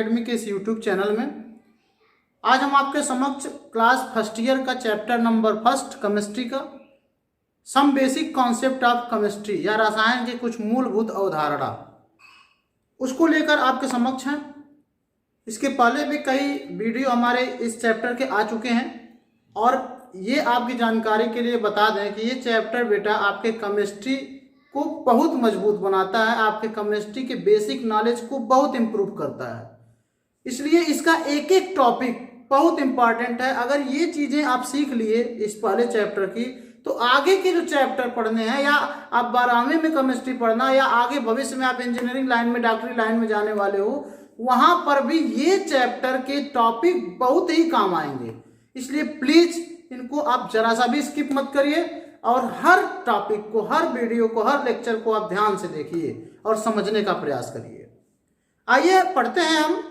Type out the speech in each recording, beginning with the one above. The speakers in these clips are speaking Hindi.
एकेडमी के इस यूट्यूब चैनल में। आज हम आपके समक्ष क्लास फर्स्ट ईयर का चैप्टर नंबर 1 केमिस्ट्री का some basic concept of chemistry या रसायन की कुछ मूलभूत अवधारणा उसको लेकर आपके समक्ष हैं। इसके पहले भी कई वीडियो हमारे इस चैप्टर के आ चुके हैं और ये आपकी जानकारी के लिए बता दें कि ये चैप्टर बेटा आपके केमिस्ट्री को बहुत मजबूत बनाता है, आपके केमिस्ट्री के बेसिक नॉलेज को बहुत इम्प्रूव करता है। इसलिए इसका एक एक टॉपिक बहुत इंपॉर्टेंट है। अगर ये चीज़ें आप सीख लिए इस पहले चैप्टर की, तो आगे के जो चैप्टर पढ़ने हैं या आप 12वीं में केमिस्ट्री पढ़ना या आगे भविष्य में आप इंजीनियरिंग लाइन में, डॉक्टरी लाइन में जाने वाले हो, वहाँ पर भी ये चैप्टर के टॉपिक बहुत ही काम आएंगे। इसलिए प्लीज़ इनको आप जरा सा भी स्किप मत करिए और हर टॉपिक को, हर वीडियो को, हर लेक्चर को आप ध्यान से देखिए और समझने का प्रयास करिए। आइए पढ़ते हैं हम।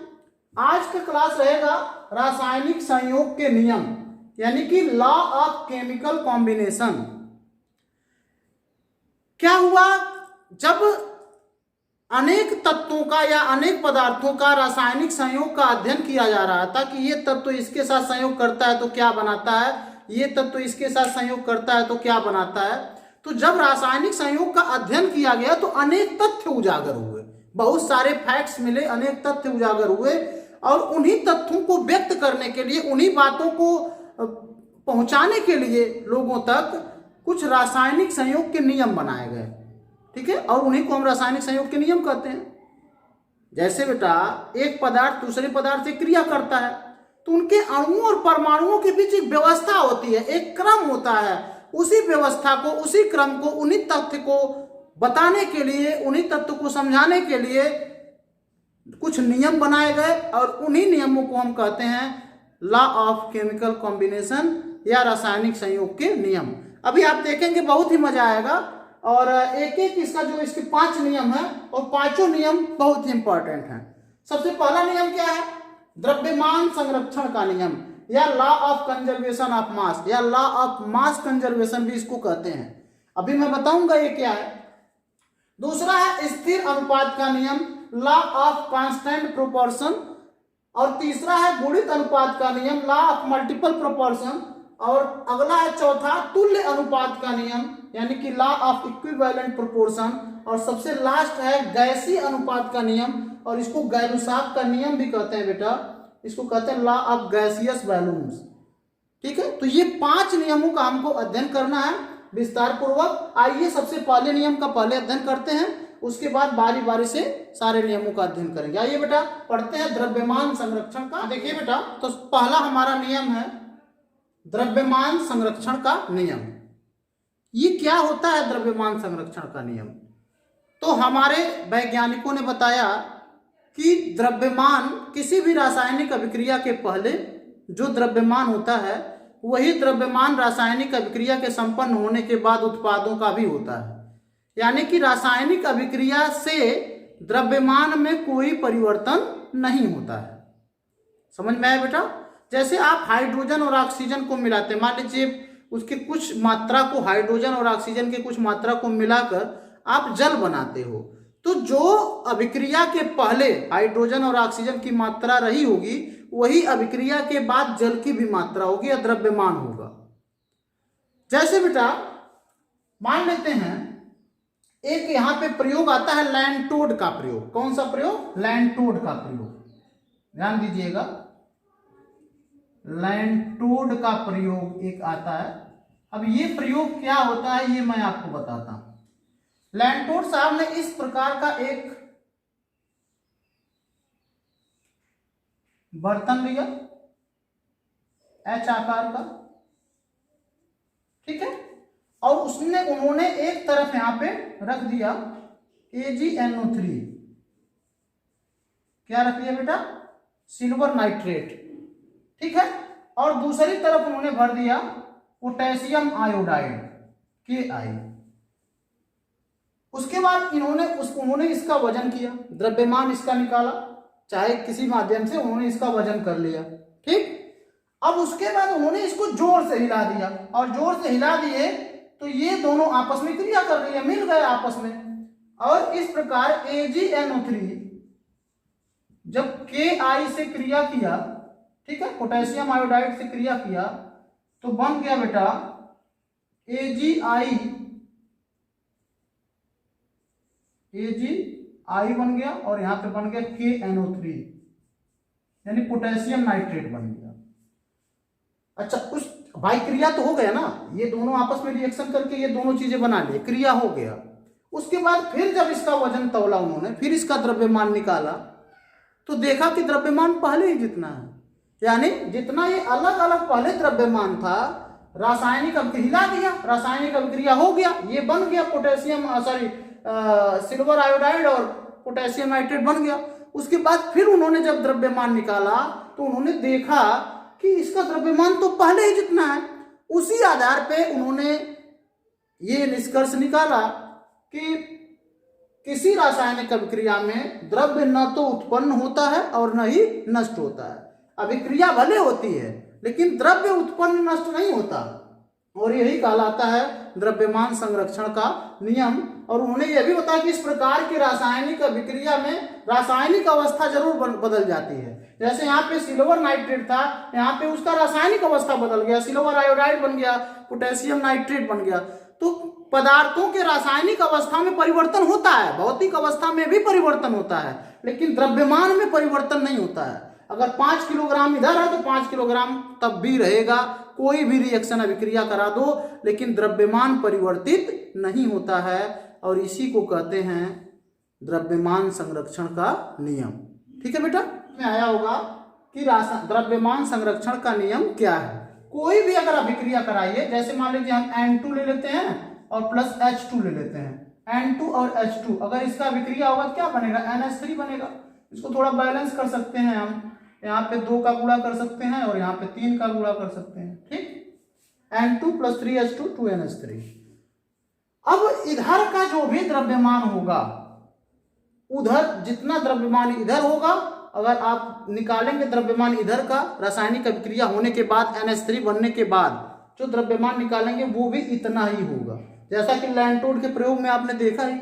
आज का क्लास रहेगा रासायनिक संयोग के नियम, यानी कि लॉ ऑफ केमिकल कॉम्बिनेशन। क्या हुआ, जब अनेक तत्वों का या अनेक पदार्थों का रासायनिक संयोग का अध्ययन किया जा रहा था कि ये तत्व इसके साथ संयोग करता है तो क्या बनाता है, ये तत्व इसके साथ संयोग करता है तो क्या बनाता है। तो जब रासायनिक संयोग का अध्ययन किया गया तो अनेक तथ्य उजागर हुए, बहुत सारे फैक्ट्स मिले, अनेक तथ्य उजागर हुए और उन्हीं तथ्यों को व्यक्त करने के लिए, उन्हीं बातों को पहुंचाने के लिए लोगों तक कुछ रासायनिक संयोग के नियम बनाए गए। ठीक है, और उन्हीं को हम रासायनिक संयोग के नियम कहते हैं। जैसे बेटा एक पदार्थ दूसरे पदार्थ से क्रिया करता है तो उनके अणुओं और परमाणुओं के बीच एक व्यवस्था होती है, एक क्रम होता है। उसी व्यवस्था को, उसी क्रम को, उन्हीं तथ्य को बताने के लिए, उन्हीं तत्व को समझाने के लिए कुछ नियम बनाए गए और उन्हीं नियमों को हम कहते हैं लॉ ऑफ केमिकल कॉम्बिनेशन या रासायनिक संयोग के नियम। अभी आप देखेंगे बहुत ही मजा आएगा और एक एक इसका जो इसके 5 नियम है और पांचों नियम बहुत ही इंपॉर्टेंट हैं। सबसे पहला नियम क्या है? द्रव्यमान संरक्षण का नियम या law of conservation of mass या लॉ ऑफ मास कंजर्वेशन भी इसको कहते हैं। अभी मैं बताऊंगा ये क्या है। दूसरा है स्थिर अनुपात का नियम, लॉ ऑफ कांस्टेंट प्रोपोर्शन। और तीसरा है गुणित अनुपात का नियम, लॉ ऑफ मल्टीपल प्रोपोर्शन। और अगला है चौथा तुल्य अनुपात का नियम, यानी कि लॉ ऑफ इक्विवेलेंट प्रोपोर्शन। और सबसे लास्ट है गैसीय अनुपात का नियम और इसको गैलुसाक का नियम भी कहते हैं बेटा, इसको कहते हैं लॉ ऑफ गैसियस वैल्यूम्स। ठीक है, तो ये 5 नियमों का हमको अध्ययन करना है विस्तार पूर्वक। आइए सबसे पहले नियम का पहले अध्ययन करते हैं, उसके बाद बारी बारी से सारे नियमों का अध्ययन करेंगे। आइए बेटा पढ़ते हैं द्रव्यमान संरक्षण का। देखिए बेटा, तो पहला हमारा नियम है द्रव्यमान संरक्षण का नियम। ये क्या होता है द्रव्यमान संरक्षण का नियम? तो हमारे वैज्ञानिकों ने बताया कि द्रव्यमान किसी भी रासायनिक अभिक्रिया के पहले जो द्रव्यमान होता है वही द्रव्यमान रासायनिक अभिक्रिया के संपन्न होने के बाद उत्पादों का भी होता है। यानी कि रासायनिक अभिक्रिया से द्रव्यमान में कोई परिवर्तन नहीं होता है। समझ में आया बेटा? जैसे आप हाइड्रोजन और ऑक्सीजन को मिलाते हैं, मान लीजिए उसके कुछ मात्रा को, हाइड्रोजन और ऑक्सीजन के कुछ मात्रा को मिलाकर आप जल बनाते हो, तो जो अभिक्रिया के पहले हाइड्रोजन और ऑक्सीजन की मात्रा रही होगी वही अभिक्रिया के बाद जल की भी मात्रा होगी या द्रव्यमान होगा। जैसे बेटा मान लेते हैं एक यहां पे प्रयोग आता है लैंटोड का प्रयोग। कौन सा प्रयोग? लैंटोड का प्रयोग। ध्यान दीजिएगा, लैंटोड का प्रयोग एक आता है। अब ये प्रयोग क्या होता है ये मैं आपको बताता हूं। लैंटोड साहब ने इस प्रकार का एक बर्तन लिया एच आकार का, ठीक है, और उन्होंने एक तरफ यहां पे रख दिया AgNO3। क्या रख दिया बेटा? Silver nitrate. ठीक है, और दूसरी तरफ उन्होंने भर दिया पोटेशियम आयोडाइड Ki। उसके बाद उन्होंने इसका वजन किया, द्रव्यमान इसका निकाला, चाहे किसी माध्यम से उन्होंने इसका वजन कर लिया। ठीक, अब उसके बाद उन्होंने इसको जोर से हिला दिया और जोर से हिला दिए तो ये दोनों आपस में क्रिया कर रही है, मिल गए आपस में, और इस प्रकार AgNO3 जब Ki से क्रिया किया, ठीक है, पोटेशियम आयोडाइड से क्रिया किया तो बन गया बेटा AgI बन गया और यहां पे बन गया KNO3 यानी पोटेशियम नाइट्रेट बन गया। अच्छा, उस भाई क्रिया तो हो गया ना, ये दोनों आपस में रिएक्शन करके ये दोनों चीजें बना लिए, क्रिया हो गया। उसके बाद फिर जब इसका वजन तौला उन्होंने, फिर इसका द्रव्यमान निकाला तो देखा कि द्रव्यमान पहले ही जितना है, यानी जितना ये अलग अलग पहले द्रव्यमान था, रासायनिक अभिक्रिया दिया, रासायनिक अभिक्रिया हो गया, ये बन गया पोटेशियम सिल्वर आयोडाइड और पोटेशियम नाइट्रेट बन गया। उसके बाद फिर उन्होंने जब द्रव्यमान निकाला तो उन्होंने देखा कि इसका द्रव्यमान तो पहले ही जितना है। उसी आधार पे उन्होंने ये निष्कर्ष निकाला कि किसी रासायनिक अभिक्रिया में द्रव्य न तो उत्पन्न होता है और न ही नष्ट होता है। अभिक्रिया भले होती है लेकिन द्रव्य उत्पन्न नष्ट नहीं होता, और यही कहलाता है द्रव्यमान संरक्षण का नियम। और उन्होंने यह भी बताया कि इस प्रकार की रासायनिक अभिक्रिया में रासायनिक अवस्था जरूर बदल जाती है। जैसे यहाँ पे सिल्वर नाइट्रेट था, यहाँ पे उसका रासायनिक अवस्था बदल गया, सिल्वर आयोडाइड बन गया, पोटेशियम नाइट्रेट बन गया। तो पदार्थों के रासायनिक अवस्था में परिवर्तन होता है, भौतिक अवस्था में भी परिवर्तन होता है, लेकिन द्रव्यमान में परिवर्तन नहीं होता है। अगर 5 किलोग्राम इधर है तो 5 किलोग्राम तब भी रहेगा, कोई भी रिएक्शन अभिक्रिया करा दो, लेकिन द्रव्यमान परिवर्तित नहीं होता है, और इसी को कहते हैं द्रव्यमान संरक्षण का नियम। ठीक है बेटा, में आया होगा कि द्रव्यमान संरक्षण का नियम क्या है। कोई भी अगर अभिक्रिया कराइए, जैसे मान लीजिए हम N2 ले लेते हैं और प्लस H2 ले लेते हैं, N2 और H2, अगर इसका अभिक्रिया होगा क्या बनेगा, NH3 बनेगा। इसको थोड़ा बैलेंस कर सकते हैं हम, यहाँ पे 2 का गुणा कर सकते हैं और यहाँ पे 3 का गुणा कर सकते हैं। ठीक, N2 + 3H2 2NH3। अब इधर का जो भी द्रव्यमान होगा, उधर जितना द्रव्यमान इधर होगा, अगर आप निकालेंगे द्रव्यमान इधर का रासायनिक अभिक्रिया होने के बाद, NH3 बनने के बाद जो द्रव्यमान निकालेंगे वो भी इतना ही होगा, जैसा कि लैंटोड के प्रयोग में आपने देखा ही।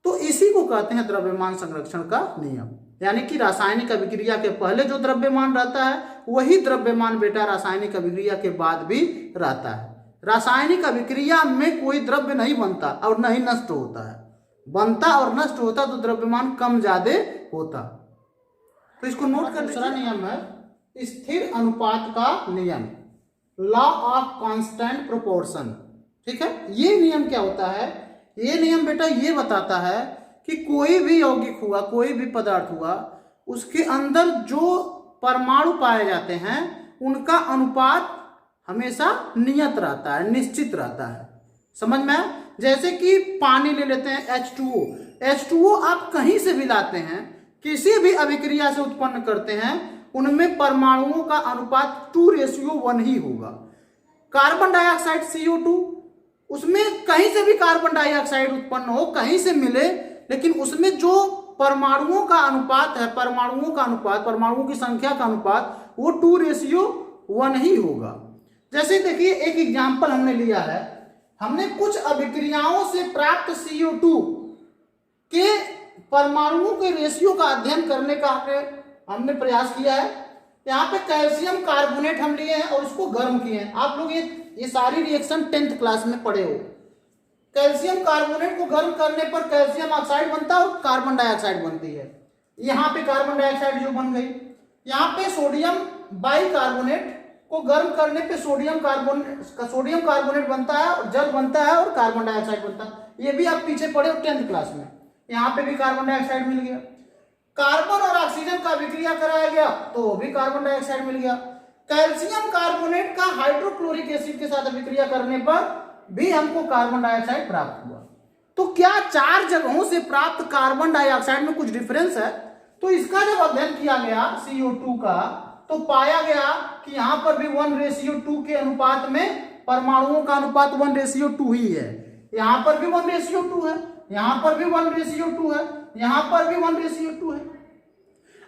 तो इसी को कहते हैं द्रव्यमान संरक्षण का नियम, यानी कि रासायनिक अभिक्रिया के पहले जो द्रव्यमान रहता है वही द्रव्यमान बेटा रासायनिक अभिक्रिया के बाद भी रहता है। रासायनिक अभिक्रिया में कोई द्रव्य नहीं बनता और नहीं नष्ट होता है, बनता और नष्ट होता तो द्रव्यमान कम ज्यादा होता। तो इसको नोट कर। दूसरा नियम है स्थिर अनुपात का नियम, लॉ ऑफ कांस्टेंट प्रोपोर्शन। ठीक है, ये नियम क्या होता है, ये नियम बेटा ये बताता है कि कोई भी यौगिक हुआ, कोई भी पदार्थ हुआ, उसके अंदर जो परमाणु पाए जाते हैं उनका अनुपात हमेशा नियत रहता है, निश्चित रहता है। समझ में? जैसे कि पानी ले लेते हैं H2O, H2O आप कहीं से भी लाते हैं, किसी भी अभिक्रिया से उत्पन्न करते हैं, उनमें परमाणुओं का अनुपात 2:1 ही होगा। कार्बन डाइऑक्साइड CO2, उसमें कहीं से भी कार्बन डाइऑक्साइड उत्पन्न हो, कहीं से मिले, लेकिन उसमें जो परमाणुओं का अनुपात है, परमाणुओं की संख्या का अनुपात वो 2:1 ही होगा। जैसे देखिए एक एग्जाम्पल हमने लिया है, हमने कुछ अभिक्रियाओं से प्राप्त CO2 के परमाणुओं के रेशियो का अध्ययन करने का हमने प्रयास किया है। यहाँ पे कैल्शियम कार्बोनेट हम लिए हैं और उसको गर्म किए हैं। आप लोग ये सारी रिएक्शन 10th क्लास में पढ़े हो। कैल्शियम कार्बोनेट को गर्म करने पर कैल्शियम ऑक्साइड बनता है और कार्बन डाइऑक्साइड बनती है। यहाँ पे कार्बन डाइऑक्साइड जो बन गई, यहाँ पे सोडियम बाइकार्बोनेट को गर्म करने पे सोडियम कार्बोनेट बनता है और जल बनता है और कार्बन डाइऑक्साइड बनता है। ये भी आप पीछे पढ़े हो 10th क्लास में। यहाँ पे भी कार्बन डाइऑक्साइड मिल गया। कार्बन और ऑक्सीजन का अभिक्रिया कराया गया तो वो भी कार्बन डाइऑक्साइड मिल गया। कैल्शियम कार्बोनेट का हाइड्रोक्लोरिक एसिड के साथ अभिक्रिया करने पर भी हमको कार्बन डाइऑक्साइड प्राप्त हुआ। तो क्या 4 जगहों से प्राप्त कार्बन डाइऑक्साइड में कुछ डिफरेंस है? तो इसका जब अध्ययन किया गया CO2 का, तो पाया गया कि यहाँ पर भी 1:2 के अनुपात में परमाणुओं का अनुपात 1:2 ही है। यहाँ पर भी 1:2 है, यहाँ पर भी 1:2 है, यहाँ पर भी 1:2 है।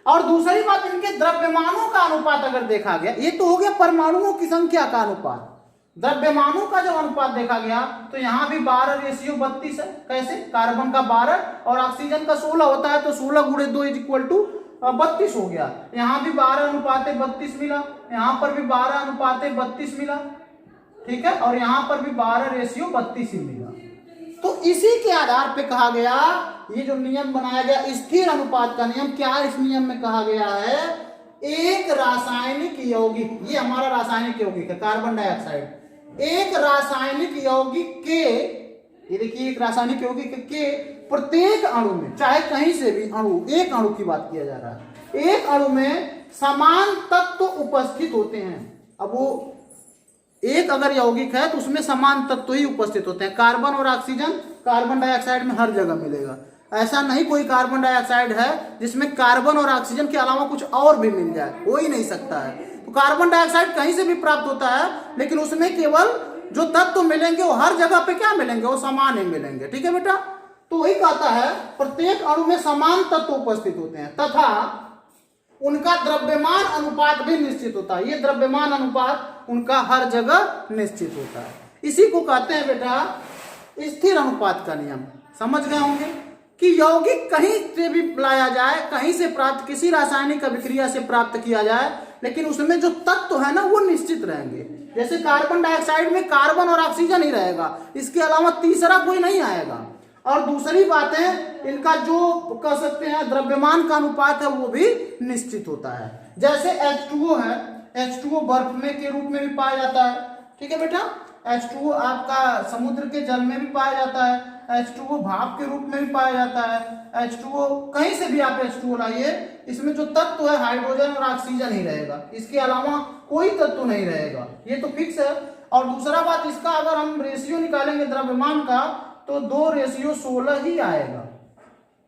और दूसरी बात, इनके द्रव्यमानों का अनुपात अगर देखा गया, ये तो हो गया परमाणुओं की संख्या का अनुपात। द्रव्यमानों का जब अनुपात देखा गया तो यहाँ भी 12:32 है। कैसे? कार्बन का 12 और ऑक्सीजन का 16 होता है, तो 16 × 2 = 32 हो गया। यहाँ भी 12:32 मिला, यहाँ पर भी 12:32 मिला, ठीक है, और यहाँ पर भी 12:32 ही मिला। तो इसी के आधार पे कहा गया, ये जो नियम बनाया गया स्थिर अनुपात का नियम, क्या इस नियम में कहा गया है, एक रासायनिक यौगिक, ये हमारा रासायनिक यौगिक है कार्बन डाइऑक्साइड, एक रासायनिक यौगिक के, ये देखिए एक रासायनिक यौगिक के प्रत्येक अणु में, चाहे कहीं से भी अणु, एक अणु की बात किया जा रहा है, एक अणु में समान तत्व उपस्थित होते हैं। अब वो एक अगर यौगिक है तो उसमें समान तत्व ही उपस्थित होते हैं। कार्बन और ऑक्सीजन कार्बन डाइऑक्साइड में हर जगह मिलेगा, ऐसा नहीं कोई कार्बन डाइऑक्साइड है जिसमें कार्बन और ऑक्सीजन के अलावा कुछ और भी मिल जाए, हो ही नहीं सकता है। तो कार्बन डाइऑक्साइड कहीं से भी प्राप्त होता है, लेकिन उसमें केवल जो तत्व मिलेंगे वो हर जगह पे क्या मिलेंगे, वो समान ही मिलेंगे, ठीक है बेटा। तो वही कहता है प्रत्येक अणु में समान तत्व उपस्थित होते हैं तथा उनका द्रव्यमान अनुपात भी निश्चित होता है। ये द्रव्यमान अनुपात उनका हर जगह निश्चित होता है। इसी को कहते हैं बेटा स्थिर अनुपात का नियम। समझ गए होंगे कि यौगिक कहीं से भी लाया जाए, कहीं से प्राप्त, किसी रासायनिक अभिक्रिया से प्राप्त किया जाए, लेकिन उसमें जो तत्व है ना वो निश्चित रहेंगे। जैसे कार्बन डाइऑक्साइड में कार्बन और ऑक्सीजन ही रहेगा, इसके अलावा तीसरा कोई नहीं आएगा। और दूसरी बात है, इनका जो कह सकते हैं द्रव्यमान का अनुपात है वो भी निश्चित होता है। जैसे H2O है, H2O बर्फ में के रूप में भी पाया जाता है, ठीक है बेटा। H2O आपका समुद्र के जल में भी पाया जाता है, H2O भाप के रूप में भी पाया जाता है। H2O कहीं से भी आप H2O लाइए, इसमें जो तत्व है हाइड्रोजन और ऑक्सीजन ही रहेगा, इसके अलावा कोई तत्व नहीं रहेगा, ये तो फिक्स है। और दूसरा बात, इसका अगर हम रेशियो निकालेंगे द्रव्यमान का तो 2:16 ही आएगा।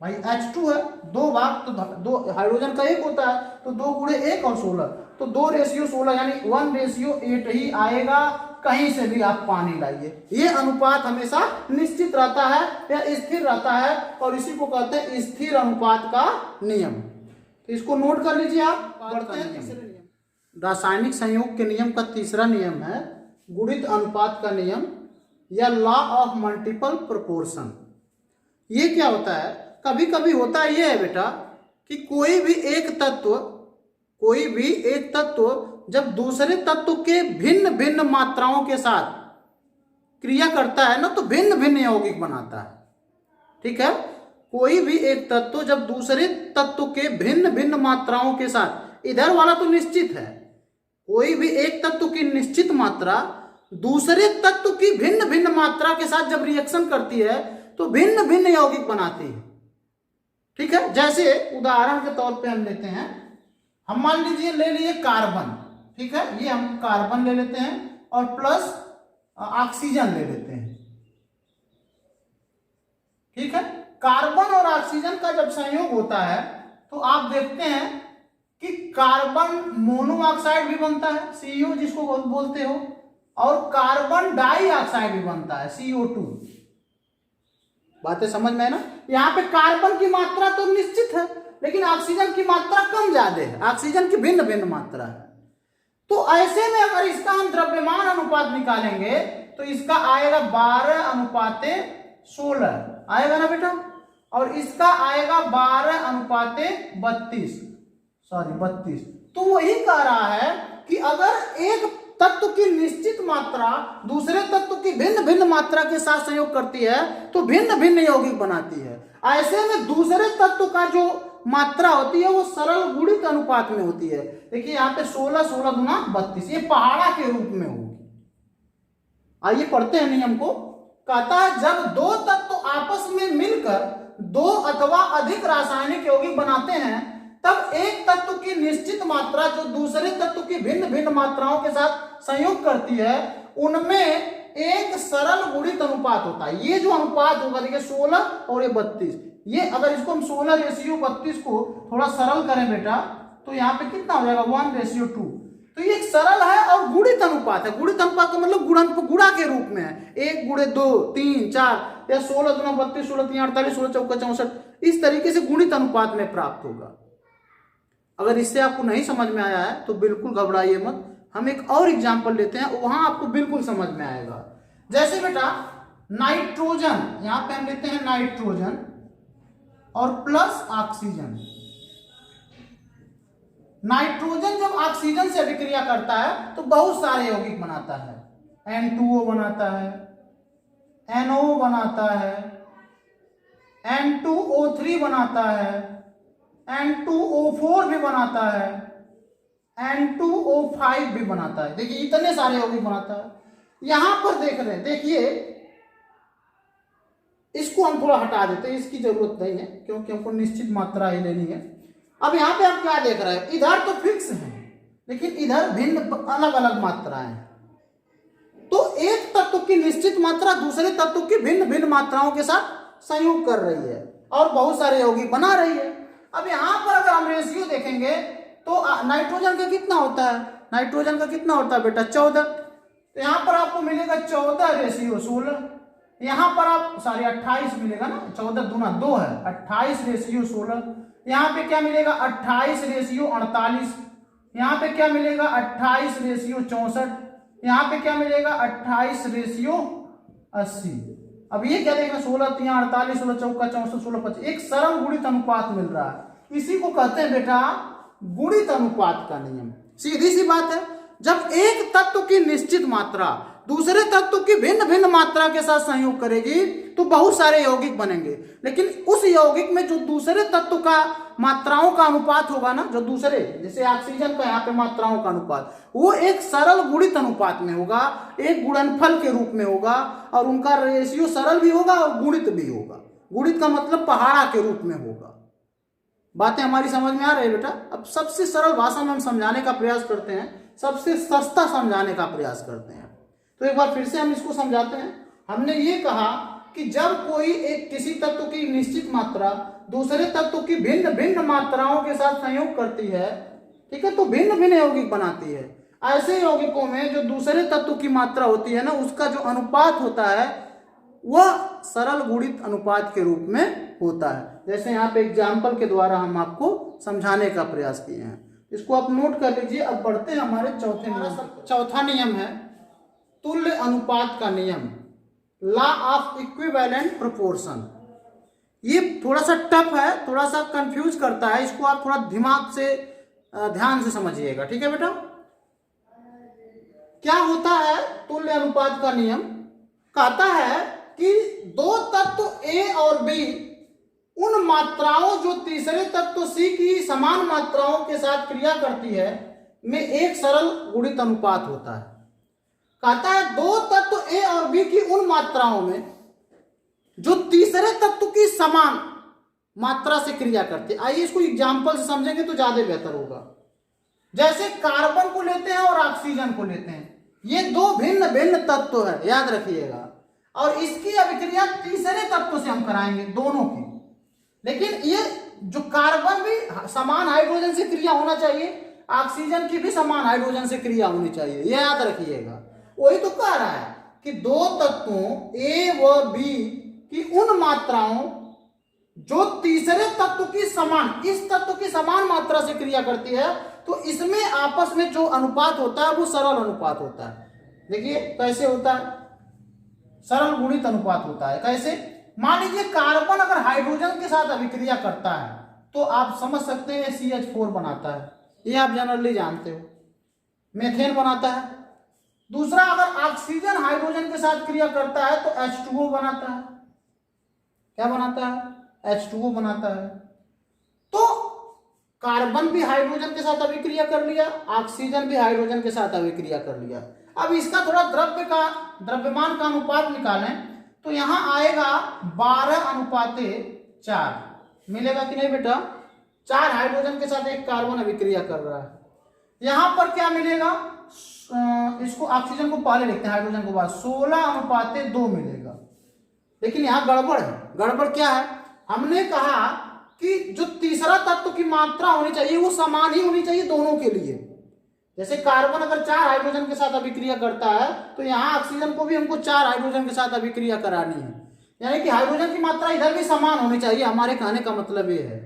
भाई H2 है, 2 भाग तो 2 हाइड्रोजन का 1 होता है, तो 2 × 1 और 16, तो 2:16 यानी 1:8 ही आएगा। कहीं से भी आप पानी लाइए, ये अनुपात हमेशा निश्चित रहता है या स्थिर रहता है, और इसी को कहते हैं स्थिर अनुपात का नियम। तो इसको नोट कर लीजिए आप। बढ़ते हैं तीसरे नियम। रासायनिक संयोग के नियम का तीसरा नियम है गुणित अनुपात का नियम या लॉ ऑफ मल्टीपल प्रोपोर्शन। ये क्या होता है, कभी कभी होता ये है बेटा कि कोई भी एक तत्व जब दूसरे तत्व के भिन्न भिन्न मात्राओं के साथ क्रिया करता है ना, तो भिन्न भिन्न यौगिक बनाता है, ठीक है। कोई भी एक तत्व जब दूसरे तत्व के भिन्न भिन्न मात्राओं के साथ, इधर वाला तो निश्चित है, कोई भी एक तत्व की निश्चित मात्रा दूसरे तत्व की भिन्न भिन्न मात्रा के साथ जब रिएक्शन करती है तो भिन्न भिन्न यौगिक बनाती है, ठीक है। जैसे उदाहरण के तौर पे हम लेते हैं, हम मान लीजिए ले लिए कार्बन, ठीक है, ये हम कार्बन ले लेते हैं और प्लस ऑक्सीजन ले लेते हैं, ठीक है। कार्बन और ऑक्सीजन का जब संयोग होता है तो आप देखते हैं कि कार्बन मोनोऑक्साइड भी बनता है, CO जिसको बोलते हो, और कार्बन डाइऑक्साइड भी बनता है, CO2। बातें समझ में है ना। यहाँ पे कार्बन की मात्रा तो निश्चित है, लेकिन ऑक्सीजन की मात्रा कम ज्यादा है, ऑक्सीजन की भिन्न भिन्न मात्रा है। तो ऐसे में अगर इसका हम द्रव्यमान अनुपात निकालेंगे तो इसका आएगा 12:16 आएगा ना बेटा, और इसका आएगा 12:32। तो वही कह रहा है कि अगर एक तत्व की निश्चित मात्रा दूसरे तत्व की भिन्न भिन्न मात्रा के साथ संयोग करती है तो भिन्न भिन्न यौगिक बनाती है। ऐसे में दूसरे तत्व का जो मात्रा होती है वो सरल गुणित अनुपात में होती है। देखिए यहाँ पे 16 गुना 32, ये पहाड़ा के रूप में होगी। आइए पढ़ते हैं नियम को। कहता है जब दो तत्व आपस में मिलकर दो अथवा अधिक रासायनिक यौगिक बनाते हैं तब एक तत्व की निश्चित मात्रा जो दूसरे तत्व की भिन्न भिन्न मात्राओं के साथ संयोग करती है उनमें एक सरल गुणित अनुपात होता है। ये जो अनुपात होगा देखिए 16 और ये 32, ये अगर इसको हम 16:32 को थोड़ा सरल करें बेटा तो यहाँ पे कितना हो जाएगा 1:2। तो ये एक सरल है और गुणित अनुपात है। गुणित अनुपात का मतलब गुणा के रूप में है, 1 × 2 3 4 या 16 × 32 16 3 48 16 4 64, इस तरीके से गुणित अनुपात में प्राप्त होगा। अगर इससे आपको नहीं समझ में आया है तो बिल्कुल घबराइए मत, हम एक और एग्जाम्पल लेते हैं, वहां आपको बिल्कुल समझ में आएगा। जैसे बेटा नाइट्रोजन, यहां पे हम लेते हैं नाइट्रोजन और प्लस ऑक्सीजन, नाइट्रोजन जब ऑक्सीजन से अभिक्रिया करता है तो बहुत सारे यौगिक बनाता है। N2O बनाता है, NO बनाता है, N2O3 बनाता है, N2O4 भी बनाता है, N2O5 भी बनाता है। देखिए इतने सारे यौगिक बनाता है। यहां पर देख रहे हैं, देखिए इसको हम थोड़ा हटा देते हैं, इसकी जरूरत नहीं है क्योंकि हमको निश्चित मात्रा ही लेनी है। अब यहाँ पे आप क्या देख रहे हैं, इधर तो फिक्स है लेकिन इधर भिन्न अलग अलग मात्राएं हैं। तो एक तत्व की निश्चित मात्रा दूसरे तत्व की भिन्न भिन्न मात्राओं के साथ संयोग कर रही है और बहुत सारे यौगिक बना रही है। अब यहाँ पर अगर हम रेशियो देखेंगे तो नाइट्रोजन का कितना होता है, नाइट्रोजन का कितना होता है बेटा 14। तो यहाँ पर आपको मिलेगा 14 रेशियो 16। यहाँ पर आप 28 मिलेगा ना, 14 दूना 2 है, 28 रेशियो 16। यहाँ पे क्या मिलेगा 28 रेशियो 48। यहाँ पे क्या मिलेगा 28 रेशियो 64। यहाँ पे क्या मिलेगा 28 रेशियो 80। अब ये क्या देखना 16 3 48 16 चौका 64 16 25, एक सरल गुणित अनुपात मिल रहा है। इसी को कहते हैं बेटा गुणित अनुपात का नियम। सीधी सी बात है, जब एक तत्व की निश्चित मात्रा दूसरे तत्व की भिन्न भिन्न मात्रा के साथ संयोग करेगी तो बहुत सारे यौगिक बनेंगे, लेकिन उस यौगिक में जो दूसरे तत्व का मात्राओं का अनुपात होगा ना, जो दूसरे जैसे ऑक्सीजन का यहाँ पे मात्राओं का अनुपात, वो एक सरल गुणित अनुपात में होगा, एक गुणनफल के रूप में होगा और उनका रेशियो सरल भी होगा और गुणित भी होगा। गुणित का मतलब पहाड़ा के रूप में होगा। बातें हमारी समझ में आ रही है बेटा। अब सबसे सरल भाषा में हम समझाने का प्रयास करते हैं, सबसे सस्ता समझाने का प्रयास करते हैं। तो एक बार फिर से हम इसको समझाते हैं। हमने ये कहा कि जब कोई एक किसी तत्व की निश्चित मात्रा दूसरे तत्व की भिन्न भिन्न मात्राओं के साथ संयोग करती है, ठीक है, तो भिन्न भिन्न यौगिक बनाती है। ऐसे यौगिकों में जो दूसरे तत्व की मात्रा होती है ना, उसका जो अनुपात होता है वह सरल गुणित अनुपात के रूप में होता है। जैसे यहाँ पे एग्जाम्पल के द्वारा हम आपको समझाने का प्रयास किए हैं, इसको आप नोट कर लीजिए। अब बढ़ते हैं हमारे चौथे नियम। चौथा नियम है तुल्य अनुपात का नियम, लॉ ऑफ इक्विवेलेंट प्रोपोर्शन। ये थोड़ा सा टफ है, थोड़ा सा कंफ्यूज करता है, इसको आप थोड़ा दिमाग से ध्यान से समझिएगा, ठीक है बेटा। क्या होता है तुल्य अनुपात का नियम? कहता है कि दो तत्व ए और बी उन मात्राओं जो तीसरे तत्व सी की समान मात्राओं के साथ क्रिया करती है में एक सरल गुणित अनुपात होता है। कहता है दो तत्व ए और बी की उन मात्राओं में जो तीसरे तत्व की समान मात्रा से क्रिया करती है। आइए इसको एग्जाम्पल से समझेंगे तो ज्यादा बेहतर होगा। जैसे कार्बन को लेते हैं और ऑक्सीजन को लेते हैं, ये दो भिन्न भिन्न तत्व है, याद रखिएगा, और इसकी अभिक्रिया तीसरे तत्व से हम कराएंगे दोनों की। लेकिन ये जो कार्बन भी समान हाइड्रोजन से क्रिया होना चाहिए, ऑक्सीजन की भी समान हाइड्रोजन से क्रिया होनी चाहिए, ये याद रखिएगा। वही तो कह रहा है कि दो तत्वों ए व बी की उन मात्राओं जो तीसरे तत्व की समान, इस तत्व की समान मात्रा से क्रिया करती है, तो इसमें आपस में जो अनुपात होता है वो सरल अनुपात होता है। देखिए कैसे होता है, सरल गुणित अनुपात होता है। कैसे? मान लीजिए कार्बन अगर हाइड्रोजन के साथ अभिक्रिया करता है तो आप समझ सकते हैं CH4 बनाता है, ये आप जनरली जानते हो। मेथेन बनाता है। दूसरा, अगर ऑक्सीजन हाइड्रोजन के साथ क्रिया करता है तो H2O बनाता है। क्या बनाता है? H2O बनाता है। तो कार्बन भी हाइड्रोजन के साथ अभिक्रिया कर लिया, ऑक्सीजन भी हाइड्रोजन के साथ अभिक्रिया कर लिया। अब इसका थोड़ा द्रव्यमान का अनुपात निकालें तो यहां आएगा 12:4 मिलेगा कि नहीं बेटा? 4 हाइड्रोजन के साथ एक कार्बन अभिक्रिया कर रहा है। यहां पर क्या मिलेगा? इसको ऑक्सीजन को पहले लिखते हैं, हाइड्रोजन को बाद, 16:2 मिलेगा। लेकिन यहां गड़बड़ है। गड़बड़ क्या है? हमने कहा कि जो तीसरा तत्व की मात्रा होनी चाहिए वो समान ही होनी चाहिए दोनों के लिए। जैसे कार्बन अगर 4 हाइड्रोजन के साथ अभिक्रिया करता है तो यहाँ ऑक्सीजन को भी हमको 4 हाइड्रोजन के साथ अभिक्रिया करानी है, यानी कि हाइड्रोजन की मात्रा इधर भी समान होनी चाहिए। हमारे कहने का मतलब ये है।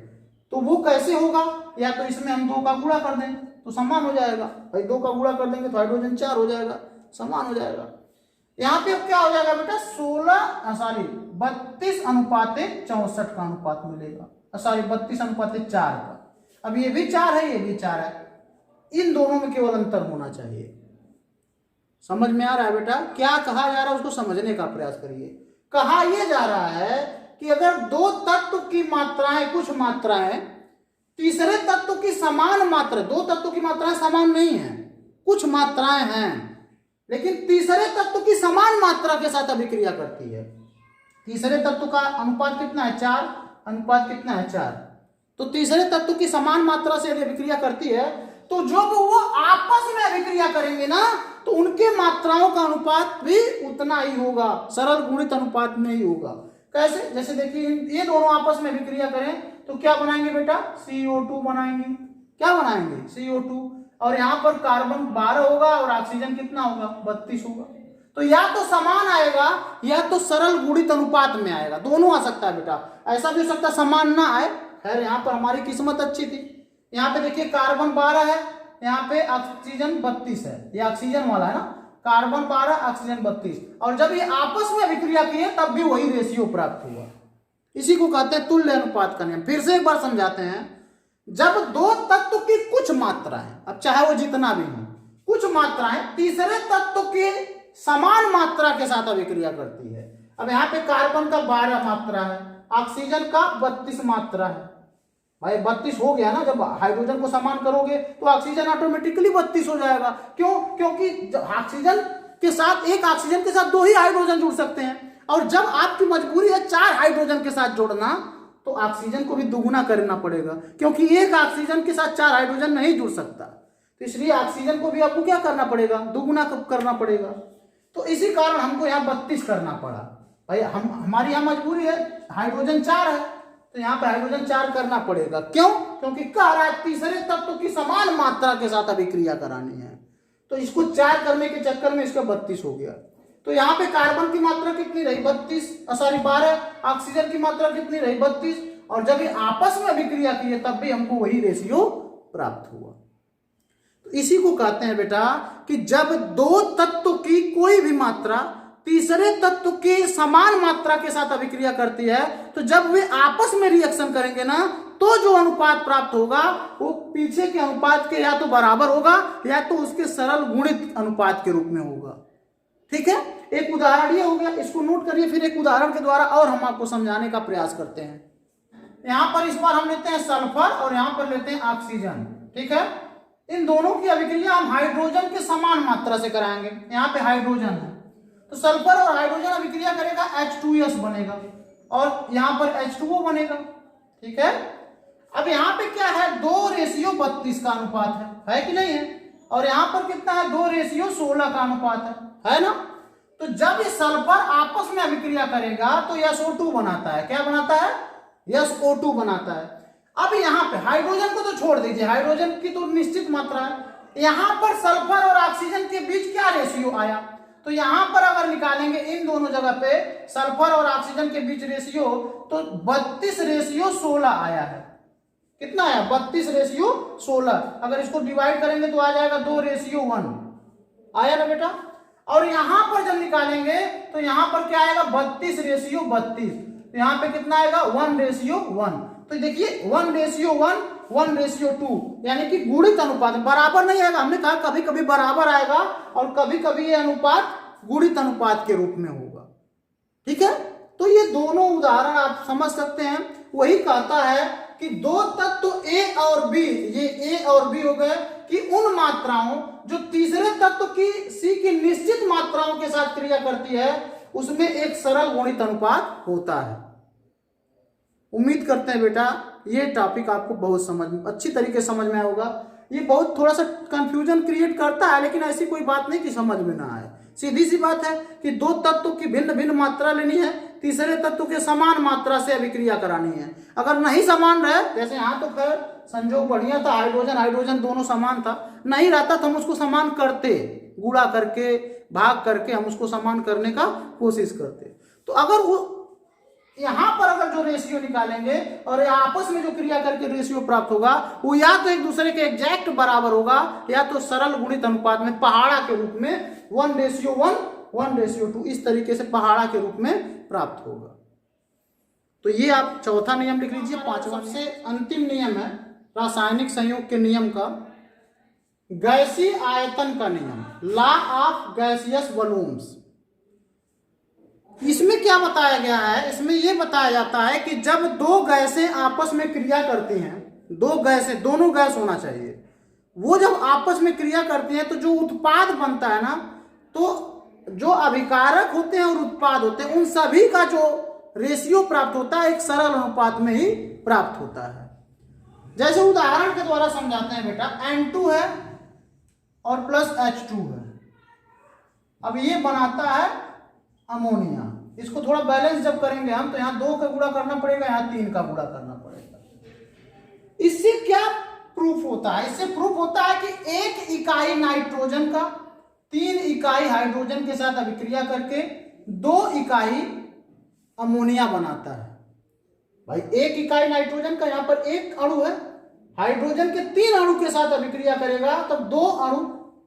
तो वो कैसे होगा? या तो इसमें हम 2 का गुणा कर दें तो समान हो जाएगा। भाई 2 का गुणा कर देंगे तो हाइड्रोजन 4 हो जाएगा, समान हो जाएगा। यहाँ पे अब क्या हो जाएगा बेटा? 32:64 का अनुपात मिलेगा, 32:4 का। अब ये भी 4 है, ये भी 4 है, इन दोनों में केवल अंतर होना चाहिए। समझ में आ रहा है बेटा? क्या कहा जा रहा है उसको समझने का प्रयास करिए। कहा यह जा रहा है कि अगर दो तत्व की मात्राएं, कुछ मात्राएं तीसरे तत्व की समान मात्रा, दो तत्व की मात्राएं समान नहीं है, कुछ मात्राएं हैं लेकिन तीसरे तत्व की समान मात्रा के साथ अभिक्रिया करती है। तीसरे तत्व का अनुपात कितना है? 4। अनुपात कितना है? 4। तो तीसरे तत्व की समान मात्रा से यदि अभिक्रिया करती है तो जब वो आपस में अभिक्रिया करेंगे ना तो उनके मात्राओं का अनुपात भी उतना ही होगा, सरल गुणित अनुपात में ही होगा। कैसे? जैसे देखिए ये दोनों आपस में अभिक्रिया करें तो क्या बनाएंगे बेटा? CO2 बनाएंगे। क्या बनाएंगे? CO2। और यहाँ पर कार्बन 12 होगा और ऑक्सीजन कितना होगा? 32 होगा। तो या तो समान आएगा या तो सरल गुणित अनुपात में आएगा, दोनों आ सकता है बेटा। ऐसा भी हो सकता है समान ना आए। खैर यहाँ पर हमारी किस्मत अच्छी थी। यहाँ पे देखिए कार्बन 12 है, यहाँ पे ऑक्सीजन 32 है, ये ऑक्सीजन वाला है ना, कार्बन 12 ऑक्सीजन 32। और जब ये आपस में अभिक्रिया किए तब भी वही रेशियो प्राप्त हुआ। इसी को कहते हैं तुल्य अनुपात का नियम। फिर से एक बार समझाते हैं। जब दो तत्व की कुछ मात्राएं, अब चाहे वो जितना भी हो, कुछ मात्राएं तीसरे तत्व के समान मात्रा के साथ अभिक्रिया करती है। अब यहाँ पे कार्बन का 12 मात्रा है, ऑक्सीजन का 32 मात्रा है। भाई 32 हो गया ना, जब हाइड्रोजन को समान करोगे तो ऑक्सीजन ऑटोमेटिकली 32 हो जाएगा। क्यों? क्योंकि ऑक्सीजन के साथ, एक ऑक्सीजन के साथ 2 ही हाइड्रोजन जुड़ सकते हैं। और जब आपकी मजबूरी है 4 हाइड्रोजन के साथ जोड़ना तो ऑक्सीजन को भी दुगुना करना पड़ेगा, क्योंकि एक ऑक्सीजन के साथ 4 हाइड्रोजन नहीं जुड़ सकता। तो इसलिए ऑक्सीजन को भी आपको क्या करना पड़ेगा? दुगुना करना पड़ेगा। तो इसी कारण हमको यहाँ 32 करना पड़ा। भाई हमारी यहाँ मजबूरी है, हाइड्रोजन 4 है तो यहाँ पे हाइड्रोजन 4 करना पड़ेगा। क्यों? क्योंकि कह रहा है तीसरे तत्व की समान मात्रा के साथ अभिक्रिया करानी है। तो इसको 4 करने के चक्कर में इसका 32 हो गया। तो यहाँ पे कार्बन की मात्रा कितनी रही? 12। ऑक्सीजन की मात्रा कितनी रही? 32। और जब ये आपस में अभिक्रिया की है तब भी हमको वही रेशियो प्राप्त हुआ। तो इसी को कहते हैं बेटा कि जब दो तत्व की कोई भी मात्रा तीसरे तत्व के समान मात्रा के साथ अभिक्रिया करती है तो जब वे आपस में रिएक्शन करेंगे ना तो जो अनुपात प्राप्त होगा वो पीछे के अनुपात के या तो बराबर होगा या तो उसके सरल गुणित अनुपात के रूप में होगा। ठीक है, एक उदाहरण ये हो गया, इसको नोट करिए। फिर एक उदाहरण के द्वारा और हम आपको समझाने का प्रयास करते हैं। यहाँ पर इस बार हम लेते हैं सल्फर और यहाँ पर लेते हैं ऑक्सीजन। ठीक है, इन दोनों की अभिक्रिया हम हाइड्रोजन के समान मात्रा से कराएंगे। यहाँ पे हाइड्रोजन है तो सल्फर और हाइड्रोजन अभिक्रिया करेगा, H2S बनेगा और यहाँ पर H2O बनेगा। ठीक है, अब यहाँ पे क्या है? 2:32 का अनुपात है कि नहीं है? और यहाँ पर कितना है? 2:16 का अनुपात है ना? तो जब ये सल्फर आपस में अभिक्रिया करेगा तो SO2 बनाता है। क्या बनाता है? SO2 बनाता है। अब यहाँ पे हाइड्रोजन को तो छोड़ दीजिए, हाइड्रोजन की तो निश्चित मात्रा है। यहाँ पर सल्फर और ऑक्सीजन के बीच क्या रेशियो आया? तो यहाँ पर अगर निकालेंगे इन दोनों जगह पे सल्फर और ऑक्सीजन के बीच रेशियो तो 32:16 आया है। कितना आया? 32:16। अगर इसको डिवाइड करेंगे तो आ जाएगा 2:1 आया ना बेटा। और यहां पर जब निकालेंगे तो यहां पर क्या आएगा? 32:32। तो यहां पे कितना आएगा? 1:1। तो देखिए 1:1, 1:2, यानी कि गुणित अनुपात बराबर नहीं आएगा। हमने कहा कभी कभी बराबर आएगा और कभी कभी ये अनुपात गुणित अनुपात के रूप में होगा। ठीक है, तो ये दोनों उदाहरण आप समझ सकते हैं। वही कहता है कि दो तत्व A और B, ये A और B हो गए कि उन मात्राओं जो तीसरे तत्व की C की निश्चित मात्राओं के साथ क्रिया करती है उसमें एक सरल गुणित अनुपात होता है। उम्मीद करते हैं बेटा ये टॉपिक आपको बहुत अच्छी तरीके से समझ में आया होगा। ये बहुत थोड़ा सा कंफ्यूजन क्रिएट करता है लेकिन ऐसी कोई बात नहीं कि समझ में ना आए। सीधी सी बात है कि दो तत्वों की भिन्न भिन्न मात्रा लेनी है, तीसरे तत्व के समान मात्रा से अभिक्रिया करानी है। अगर नहीं समान रहे, जैसे यहाँ तो खैर संजोग बढ़िया था, हाइड्रोजन हाइड्रोजन दोनों समान था, नहीं रहता तो हम उसको समान करते, गुणा करके भाग करके हम उसको समान करने का कोशिश करते। तो अगर वो यहाँ पर अगर जो रेशियो निकालेंगे और आपस में जो क्रिया करके रेशियो प्राप्त होगा वो या तो एक दूसरे के एग्जैक्ट बराबर होगा या तो सरल गुणित अनुपात में पहाड़ा के रूप में 1:1, 1:2 इस तरीके से पहाड़ा के रूप में प्राप्त होगा। तो ये आप चौथा नियम लिख लीजिए। पांचवा सबसे अंतिम नियम है रासायनिक संयोग के नियम का। गैसीय आयतन का नियम, लॉ ऑफ गैसियस वॉल्यूम्स। इसमें क्या बताया गया है, इसमें यह बताया जाता है कि जब दो गैसें आपस में क्रिया करती हैं, दो गैसें, दोनों गैस होना चाहिए, वो जब आपस में क्रिया करती हैं तो जो उत्पाद बनता है ना, तो जो अभिकारक होते हैं और उत्पाद होते हैं उन सभी का जो रेशियो प्राप्त होता है एक सरल अनुपात में ही प्राप्त होता है। जैसे उदाहरण के द्वारा समझाते हैं बेटा, N2 है और प्लस H2 है, अब ये बनाता है अमोनिया। इसको थोड़ा बैलेंस जब करेंगे हम तो यहाँ 2 का गुणा करना पड़ेगा, यहाँ 3 का गुणा करना पड़ेगा। इससे क्या प्रूफ होता है, इससे प्रूफ होता है कि 1 इकाई नाइट्रोजन का 3 इकाई हाइड्रोजन के साथ अभिक्रिया करके 2 इकाई अमोनिया बनाता है। भाई 1 इकाई नाइट्रोजन का यहाँ पर 1 अणु है, हाइड्रोजन के 3 अणु के साथ अभिक्रिया करेगा तब 2 अणु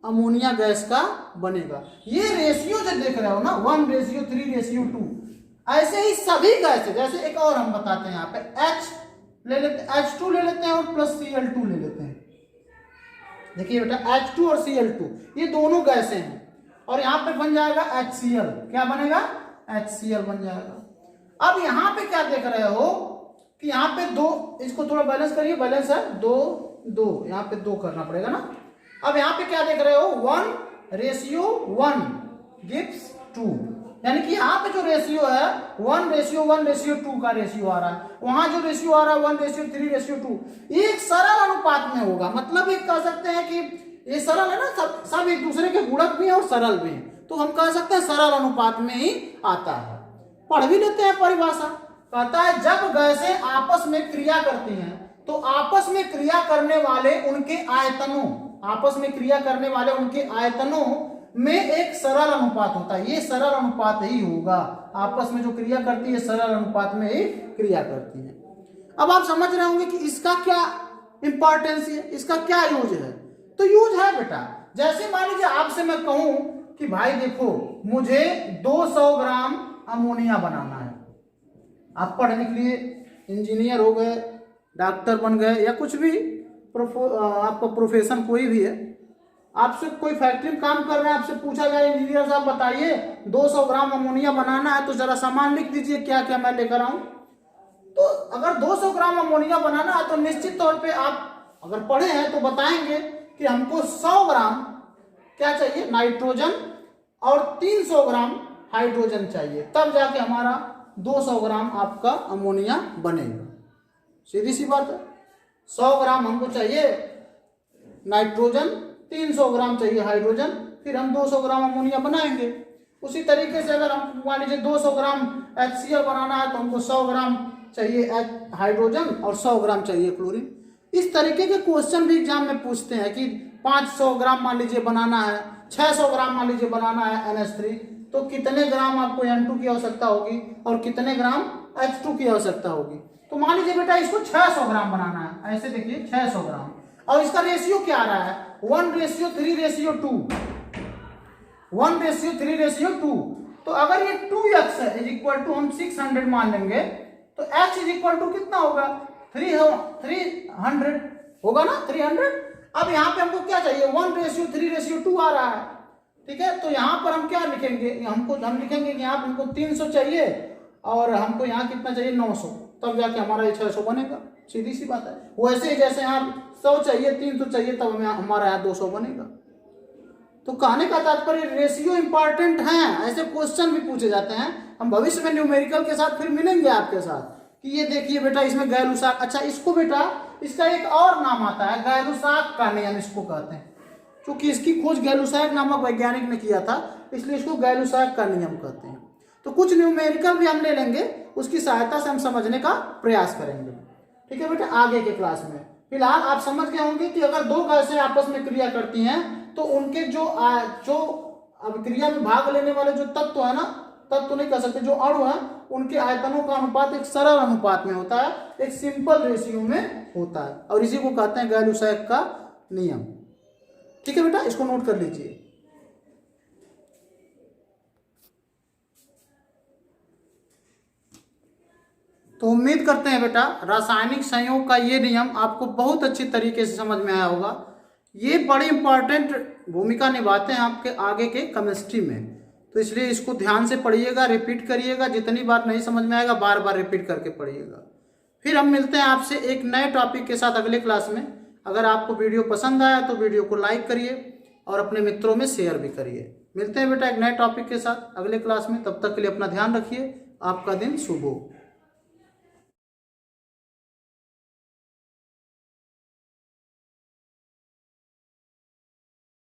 अमोनिया गैस का बनेगा। ये रेशियो जो देख रहे हो ना, 1:3:2, ऐसे ही सभी गैसें, जैसे एक और हम बताते हैं यहाँ पे H ले लेते, H2 ले लेते हैं और प्लस Cl2 ले लेते हैं। देखिए बेटा H2 और Cl2 ये दोनों गैसें हैं और यहाँ पे बन जाएगा HCl। क्या बनेगा? HCl बन जाएगा। अब यहाँ पे क्या देख रहे हो कि यहाँ पे 2, इसको थोड़ा बैलेंस करिए, बैलेंस है 2:2, यहाँ पे 2 करना पड़ेगा ना। अब यहाँ पे क्या देख रहे हो, 1:1 गिव्स 2, यानी कि यहाँ पे जो रेशियो है 1:1:2 का रेशियो आ रहा है, वहां जो रेशियो आ रहा है 1:3:2, एक सरल अनुपात में होगा। मतलब एक कह सकते हैं कि ये सरल है ना, सब एक दूसरे के गुणक भी है और सरल भी है, तो हम कह सकते हैं सरल अनुपात में ही आता है। पढ़ भी लेते हैं परिभाषा, कहता है जब गैसें आपस में क्रिया करती हैं तो आपस में क्रिया करने वाले उनके आयतनों, आपस में क्रिया करने वाले उनके आयतनों में एक सरल अनुपात होता है। ये सरल अनुपात ही होगा, आपस में जो क्रिया करती है सरल अनुपात में ही क्रिया करती है। अब आप समझ रहे होंगे कि इसका क्या इंपॉर्टेंस है, इसका क्या यूज है। तो यूज है बेटा, जैसे मान लीजिए आपसे मैं कहूं कि भाई देखो मुझे 200 ग्राम अमोनिया बनाना है। आप पढ़ लिख लिए, इंजीनियर हो गए, डॉक्टर बन गए या कुछ भी आपका प्रोफेशन कोई भी है, आपसे कोई फैक्ट्री में काम कर रहे हैं, आपसे पूछा जाए इंजीनियर साहब बताइए 200 ग्राम अमोनिया बनाना है तो जरा सामान लिख दीजिए क्या क्या मैं लेकर आऊं। तो अगर 200 ग्राम अमोनिया बनाना है तो निश्चित तौर पे आप अगर पढ़े हैं तो बताएंगे कि हमको 100 ग्राम क्या चाहिए, नाइट्रोजन, और 300 ग्राम हाइड्रोजन चाहिए, तब जाके हमारा 200 ग्राम आपका अमोनिया बनेगा। सीधी सी बात है, 100 ग्राम हमको चाहिए नाइट्रोजन, 300 ग्राम चाहिए हाइड्रोजन, फिर हम 200 ग्राम अमोनिया बनाएंगे। उसी तरीके से अगर हम मान लीजिए 200 ग्राम HCl बनाना है तो हमको 100 ग्राम चाहिए हाइड्रोजन और 100 ग्राम चाहिए क्लोरीन। इस तरीके के क्वेश्चन भी एग्जाम में पूछते हैं कि 500 ग्राम मान लीजिए बनाना है, 600 ग्राम मान लीजिए बनाना है NH3, तो कितने ग्राम आपको N2 की आवश्यकता होगी और कितने ग्राम H2 की आवश्यकता होगी। तो मान लीजिए बेटा इसको 600 ग्राम बनाना है, ऐसे देखिए 600 ग्राम, और इसका रेशियो क्या आ रहा है 1:3:2, 1:3:2। तो अगर ये 2x है = हम 600 मान लेंगे तो h = कितना होगा 300 होगा ना, 300। अब यहाँ पे हमको क्या चाहिए 1:3:2 आ रहा है, ठीक है। तो यहाँ पर हम क्या लिखेंगे, हम लिखेंगे कि यहाँ पर हमको 300 चाहिए और हमको यहाँ कितना चाहिए 900, तब जाके हमारा ये 600 बनेगा। सीधी सी बात है। वैसे ही जैसे यहाँ 100 चाहिए, 300 चाहिए, तब हमारा यहाँ 200 बनेगा। तो कहने का तात्पर्य रेशियो इंपॉर्टेंट है, ऐसे क्वेश्चन भी पूछे जाते हैं। हम भविष्य में न्यूमेरिकल के साथ फिर मिलेंगे आपके साथ कि ये देखिए बेटा इसमें गैलुसाक, अच्छा इसको बेटा इसका एक और नाम आता है गैलुसाक का नियम, इसको कहते हैं। क्योंकि इसकी खोज गैलुसाक नामक वैज्ञानिक ने किया था, इसलिए इसको गैलुसाक का नियम कहते हैं। तो कुछ न्यूमेरिकल भी हम ले लेंगे, उसकी सहायता से हम समझने का प्रयास करेंगे, ठीक है बेटा, आगे के क्लास में। फिलहाल आप समझ गए होंगे कि अगर दो गैसें आपस में क्रिया करती हैं तो उनके जो अभिक्रिया में भाग लेने वाले जो तत्व है ना, तत्व नहीं कह सकते, जो अणु है, उनके आयतनों का अनुपात एक सरल अनुपात में होता है, एक सिंपल रेशियो में होता है, और इसी को कहते हैं गैलुसाक का नियम। ठीक है बेटा, इसको नोट कर लीजिए। तो उम्मीद करते हैं बेटा रासायनिक संयोग का ये नियम आपको बहुत अच्छी तरीके से समझ में आया होगा। ये बड़ी इंपॉर्टेंट भूमिका निभाते हैं आपके आगे के केमिस्ट्री में। तो इसलिए इसको ध्यान से पढ़िएगा, रिपीट करिएगा, जितनी बार नहीं समझ में आएगा बार बार रिपीट करके पढ़िएगा। फिर हम मिलते हैं आपसे एक नए टॉपिक के साथ अगले क्लास में। अगर आपको वीडियो पसंद आया तो वीडियो को लाइक करिए और अपने मित्रों में शेयर भी करिए। मिलते हैं बेटा एक नए टॉपिक के साथ अगले क्लास में। तब तक के लिए अपना ध्यान रखिए। आपका दिन शुभ हो।